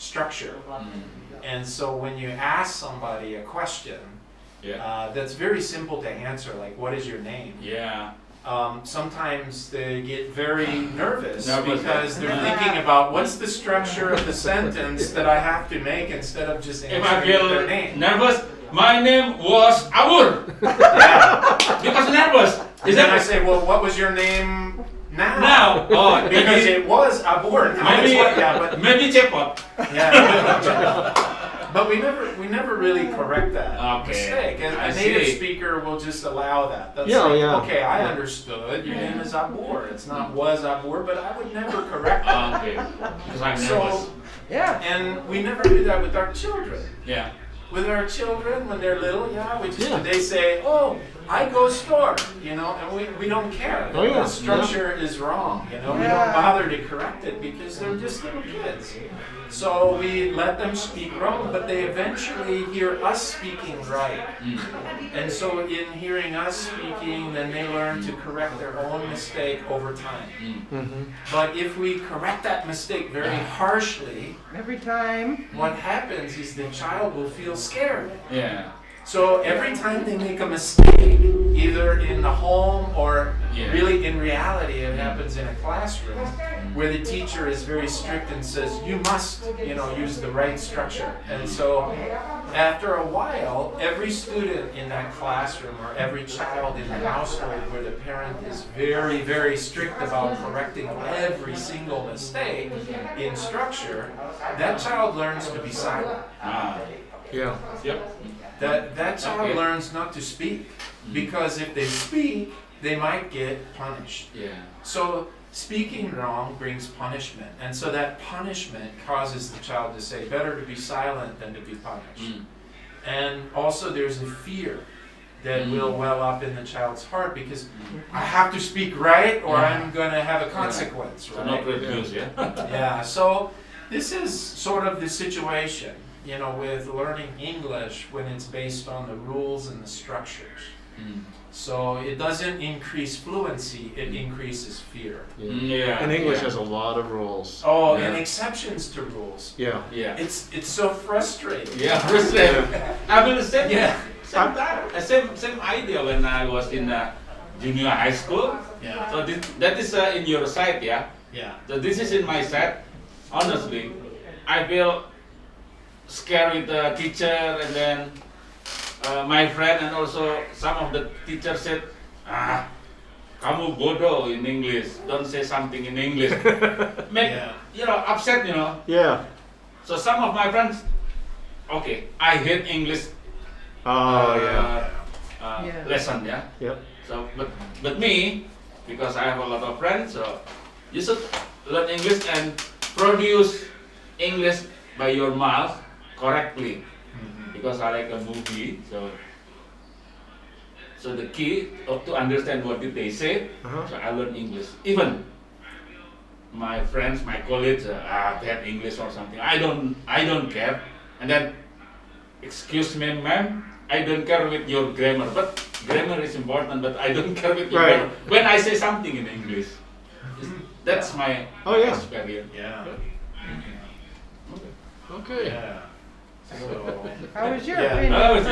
structure. And so when you ask somebody a question, that's very simple to answer, like what is your name? Sometimes they get very nervous because they're thinking about what's the structure of the sentence that I have to make instead of just answering their name. Nervous, my name was Abur. Because nervous. And then I say, well, what was your name now? Now. Oh, because it was Abur. Maybe Cepot. But we never really correct that mistake. A native speaker will just allow that. That's okay, I understood. Your name is Abur. It's not was Abur, but I would never correct that. Because I'm nervous. And we never do that with our children. Yeah. With our children, when they're little, they say, oh, I go store, and we don't care. The structure is wrong, we don't bother to correct it because they're just little kids. So we let them speak wrong, but they eventually hear us speaking right. And so in hearing us speaking, then they learn to correct their own mistake over time. But if we correct that mistake very harshly, every time, what happens is the child will feel scared. Yeah. So every time they make a mistake, either in the home or really in reality, it happens in a classroom where the teacher is very strict and says, you must, use the right structure. And so after a while, every student in that classroom or every child in the household where the parent is very, very strict about correcting every single mistake in structure, that child learns to be silent. That child learns not to speak, because if they speak, they might get punished. So speaking wrong brings punishment, and so that punishment causes the child to say, better to be silent than to be punished. And also there's a fear that will well up in the child's heart, because I have to speak right or I'm going to have a consequence, right? So not good news, so this is sort of the situation, with learning English when it's based on the rules and the structures. So it doesn't increase fluency, it increases fear. And English has a lot of rules. And exceptions to rules. It's so frustrating. Frustrating. I mean, same idea when I was in junior high school. So that is in your side, So this is in my side. Honestly, I feel scared with the teacher, and then my friend and also some of the teachers said, kamu bodoh in English, don't say something in English. Upset, So some of my friends, I hate English lesson, So, but me, because I have a lot of friends, so you should learn English and produce English by your mouth correctly. Because I like a movie, so the key to understand what did they say, so I learn English. Even my friends, my colleagues, bad English or something, I don't care. And then, excuse me, ma'am, I don't care with your grammar, but grammar is important, but I don't care with your grammar. When I say something in English, that's my experience. So, how was your opinion? What do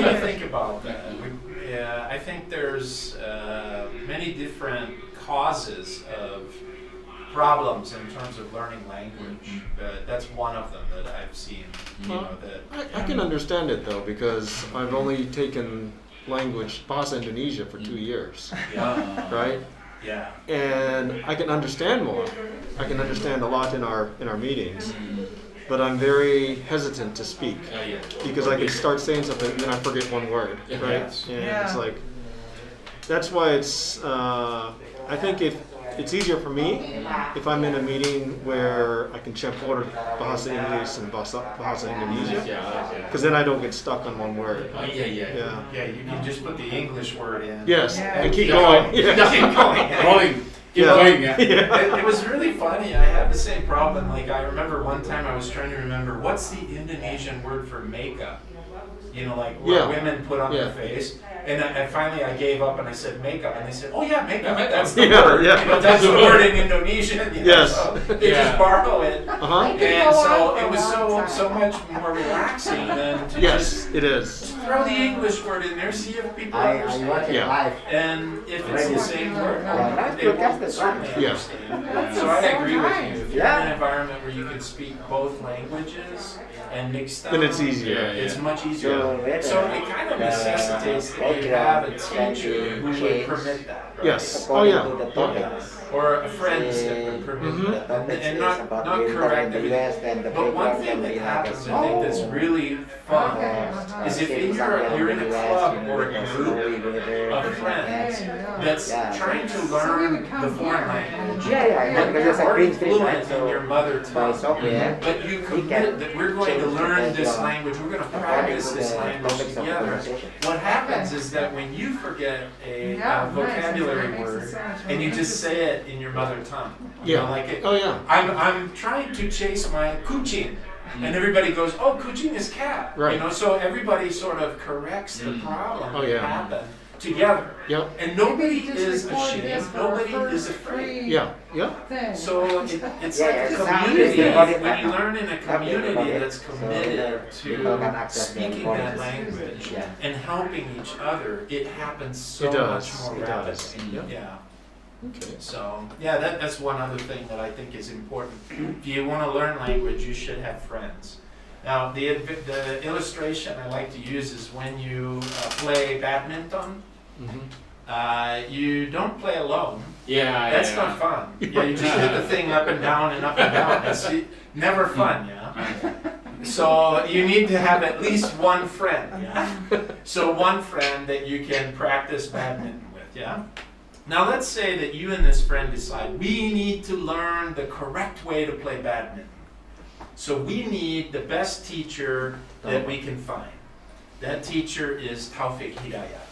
you think about that? I think there's many different causes of problems in terms of learning language. That's one of them that I've seen. I can understand it though, because I've only taken language Bahasa Indonesia for 2 years, right? And I can understand more. I can understand a lot in our meetings. But I'm very hesitant to speak because I can start saying something and then I forget one word, right? And it's like, that's why it's, I think if it's easier for me if I'm in a meeting where I can campur bahasa Inggris and bahasa Indonesia, because then I don't get stuck on one word. You can just put the English word in. And keep going. Keep going. Rolling. Going, It was really funny. I had the same problem. Like, I remember one time I was trying to remember what's the Indonesian word for makeup. you know, like what Yeah. women put on their Yeah. face. And finally I gave up and I said makeup, and they said, oh yeah, makeup, Yeah, that's the Yeah, word. yeah. You know, that's the word in Indonesian. You know, Yes. so they Yeah. just borrow it. Uh-huh. And so it was so much more relaxing than to Yes, just it is. throw the English word in there, see if people I watch understand. it Yeah. live. And if it's the same word, Yeah. they won't certainly Yeah. understand. So I agree with you. If you're in Yeah. an environment where you can speak both languages and mix them, Then it's easier. Yeah. it's much easier. So, So it kind of necessitates that you have a teacher who would permit that. Right? Yes. Oh, yeah. According to the topics. Or a friend that would permit Mhm. that. The topics And is not about not winter correct in the everything. US and the But one paper thing from the that United happens, States. I think, that's really fun is if you're in a club or a group of friends that's trying to learn the foreign language, Yeah, but because you're it's a already green screen, right? fluent in your mother By tongue. software, But you can commit that we're going to change learn the this background language, we're going to according practice to this the language topics of the together. conversation. What happens is that when you forget a vocabulary word and you just say it in your mother tongue, you know, Yeah. like it, Oh, yeah. I'm trying to chase my kucing. And everybody goes, oh, kucing is cat. Right. You know, so everybody sort of corrects the problem Oh, that yeah. happened together. Yep. And nobody Just is record ashamed, this for nobody our is first afraid. free Yeah. Yeah. thing. So it's Yeah, like yeah, a it's community, recorded when you now. learn in a community that's committed people can to access the speaking that recordings. language Yeah. and helping each other, it happens so It does. much more It rapidly. does. Yeah. Yeah. Okay. So yeah, that's one other thing that I think is important. If you want to learn language, you should have friends. Now the illustration I like to use is when you play badminton. Mm-hmm. You don't play alone. Yeah, That's yeah. not fun. Yeah, you just hit the thing up and down and up and down. It's never fun, yeah. So you need to have at least one friend, yeah. So one friend that you can practice badminton with, yeah. Now let's say that you and this friend decide we need to learn the correct way to play badminton. So we need the best teacher that we can find. That teacher is Taufik Hidayat.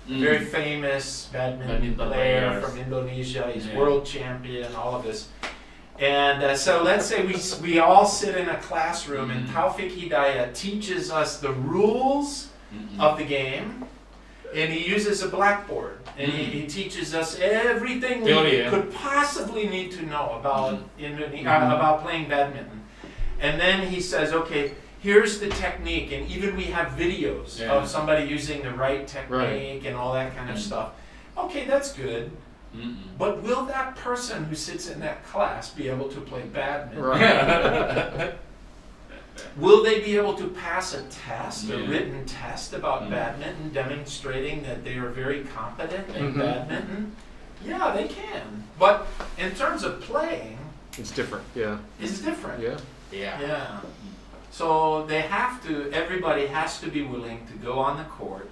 Very famous badminton player players. from Indonesia. He's Yeah. world champion, all of this. And so let's say we all sit in a classroom and Taufik Hidayat teaches us the rules of the game, and he uses a blackboard, and he teaches us everything we Theory, yeah. could possibly need to know about about playing badminton. And then he says, okay, here's the technique, and even we have videos Yeah. of somebody using the right technique and all that kind of stuff. Okay, that's good. But will that person who sits in that class be able to play badminton? Right. Will they be able to pass a test, a Yeah. written test about badminton, demonstrating that they are very competent in badminton? Yeah, they can. But in terms of playing, It's different. Yeah. it's different. Yeah. Yeah. So everybody has to be willing to go on the court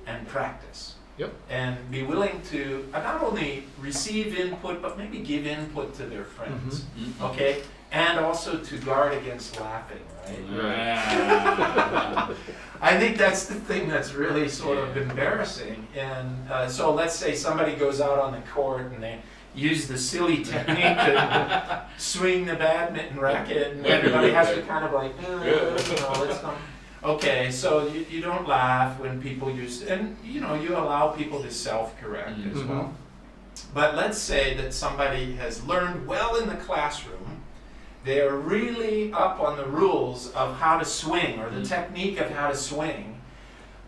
and practice. Yep. And be willing to not only receive input, but maybe give input to their friends. Okay? And also to guard against laughing, right? Yeah. I think that's the thing that's really sort of embarrassing. And so let's say somebody goes out on the court and they use the silly technique to swing the badminton racket, and everybody has to kind of like, let's not. Okay, so you don't laugh when people use, and you allow people to self-correct as well. But let's say that somebody has learned well in the classroom, they are really up on the rules of how to swing or the technique of how to swing.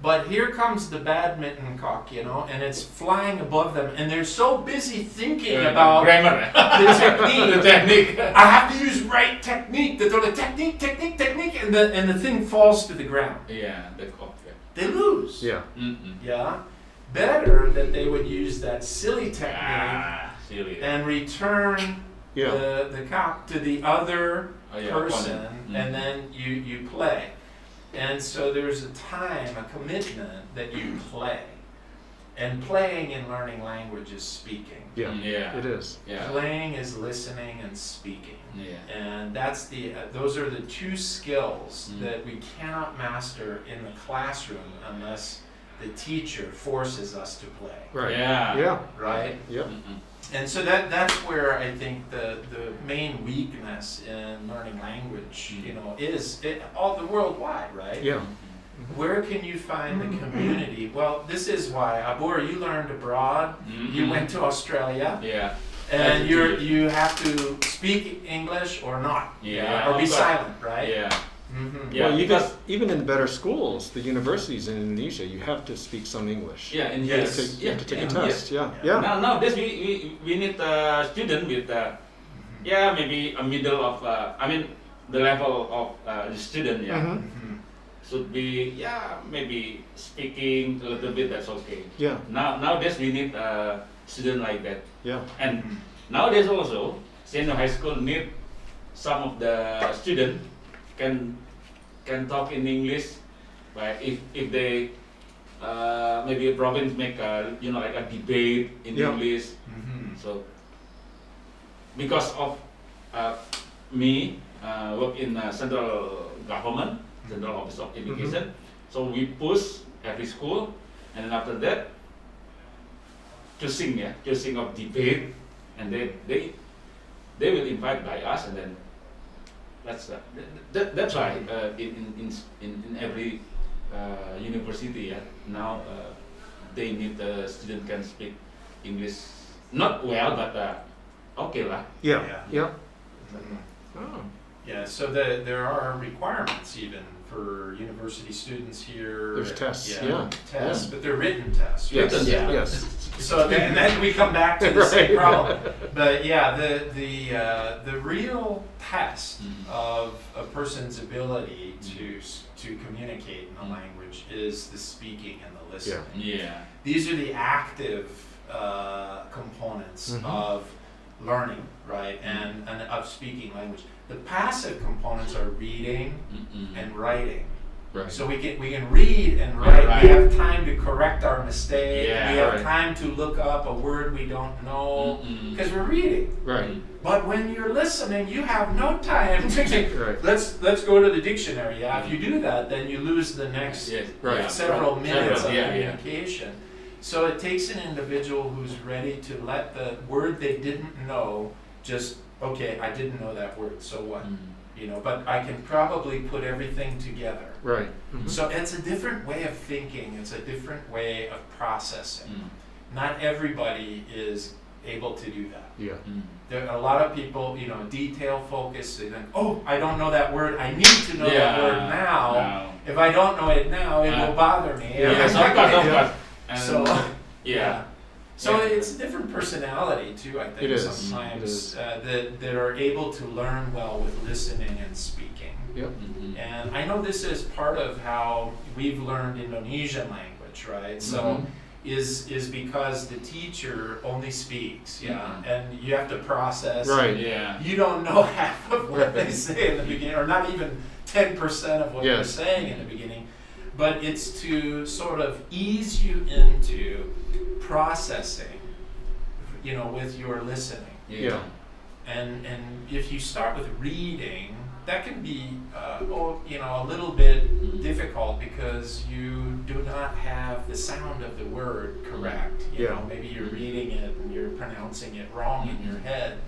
But here comes the badminton cock, and it's flying above them, and they're so busy thinking about grammar. the technique. The technique. I have to use right technique. The technique, and the thing falls to the ground. Yeah, the cock. They lose. Yeah. Yeah. Better that they would use that silly technique Silly. and return Yeah. the cock to the other person, opponent. and then you play. And so there's a time, a commitment that you play. And playing and learning language is speaking. Yeah. Yeah. It is. Yeah. Playing is listening and speaking. Yeah. And that's those are the two skills that we cannot master in the classroom unless the teacher forces us to play. Right. Yeah. Yeah. Right? Yep. And so that's where I think the main weakness in learning language, is all the worldwide, right? Yeah. where can you find the community? Well, this is why, Abur, you learned abroad. You went to Australia. Yeah. And you have to speak English or not. Yeah. Or be silent, right? Yeah. Mm-hmm. Well, even in better schools, the universities in Indonesia, you have to speak some English. Yeah, in You have to take a test. Yeah. Nowadays we need a student with maybe a middle of the level of the student should be maybe speaking a little bit, that's okay. Yeah. Nowadays we need a student like that. Yeah. And nowadays also senior high school need some of the student can talk in English, but if they maybe a province make like a debate in English. So because of me work in central government, central office of education, so we push every school, and then after that choosing of debate, and they will invite by us, and then that's why in every university now they need the student can speak English not well, but okay lah. Yeah. Oh. Yeah, so there are requirements even for university students here. There's tests, tests, but they're written tests. Yes, Written, yes. So and then we come back to the same problem. But the real test of a person's ability to communicate in the language is the speaking and the listening. Yeah. These are the active components of learning, right, and of speaking language. The passive components are reading and writing. Right. So we can read and write. We have time to correct our mistake. We have time to look up a word we don't know because we're reading. Right. But when you're listening, you have no time to let's go to the dictionary. Yeah, if you do that, then you lose the next several minutes of communication. So it takes an individual who's ready to let the word they didn't know just, okay, I didn't know that word, so what? But I can probably put everything together. Right. So it's a different way of thinking. It's a different way of processing. Not everybody is able to do that. Yeah. There are a lot of people, detail focused. They think, oh, I don't know that word. I need to know that word now. If I don't know it now, it will bother me. So it's a different personality too, I think, it is. sometimes that are able to learn well with listening and speaking. Yep. And I know this is part of how we've learned Indonesian language, right? So is because the teacher only speaks, and you have to process. Right. Yeah. You don't know half of what they say in the beginning, or not even 10% of what they're saying in the beginning. But it's to sort of ease you into processing, with your listening. Yeah. And if you start with reading, that can be a little bit difficult because you do not have the sound of the word correct. Maybe you're reading it and you're pronouncing it wrong in your head.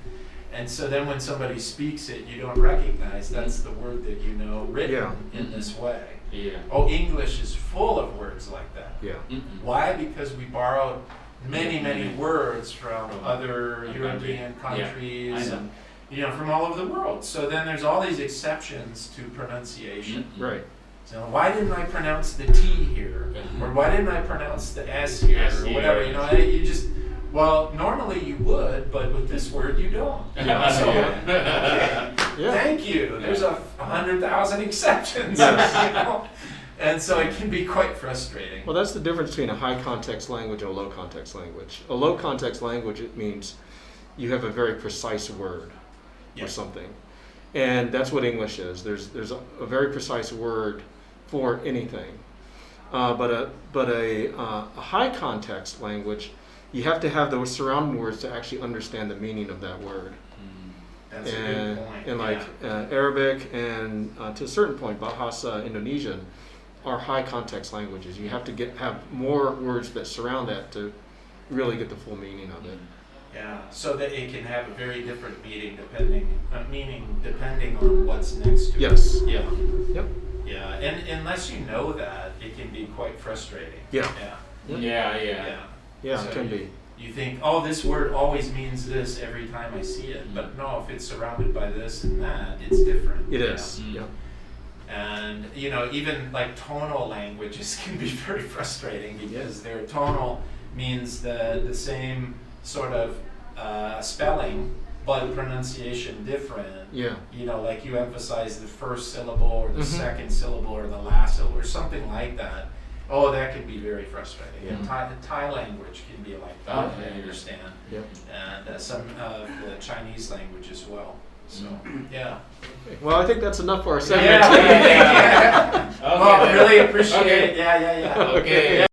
And so then when somebody speaks it, you don't recognize that's the word that you know written in this way. Yeah. Oh, English is full of words like that. Yeah. Why? Because we borrowed many words from other European countries and from all over the world. So then there's all these exceptions to pronunciation. Right. So why didn't I pronounce the T here? Or why didn't I pronounce the S here? Or whatever, you just, well, normally you would, but with this word you don't. Thank you. There's 100,000 exceptions. And so it can be quite frustrating. Well, that's the difference between a high context language and a low context language. A low context language, it means you have a very precise word for something. And that's what English is. There's a very precise word for anything. But a high context language, you have to have those surrounding words to actually understand the meaning of that word. That's a good point. And like Arabic and to a certain point, Bahasa Indonesian are high context languages. You have to have more words that surround that to really get the full meaning of it. Yeah, so that it can have a very different meaning depending on what's next to it. Yes. Yeah. Yep. Yeah, and unless you know that, it can be quite frustrating. Yeah. Yeah. So It can be. You think, oh, this word always means this every time I see it, but no, if it's surrounded by this and that, it's different. It you is. know? Yeah. And even like tonal languages can be very frustrating because their tonal means the same sort of spelling, but pronunciation different. Yeah. Like you emphasize the first syllable or the second syllable or the last syllable or something like that. Oh, that can be very frustrating. Yeah. Thai language can be like that, I understand. Yep. And some of the Chinese language as well. So, yeah. Well, I think that's enough for our segment. Yeah. Okay, Well, then. really appreciate Okay. it. Yeah. Okay.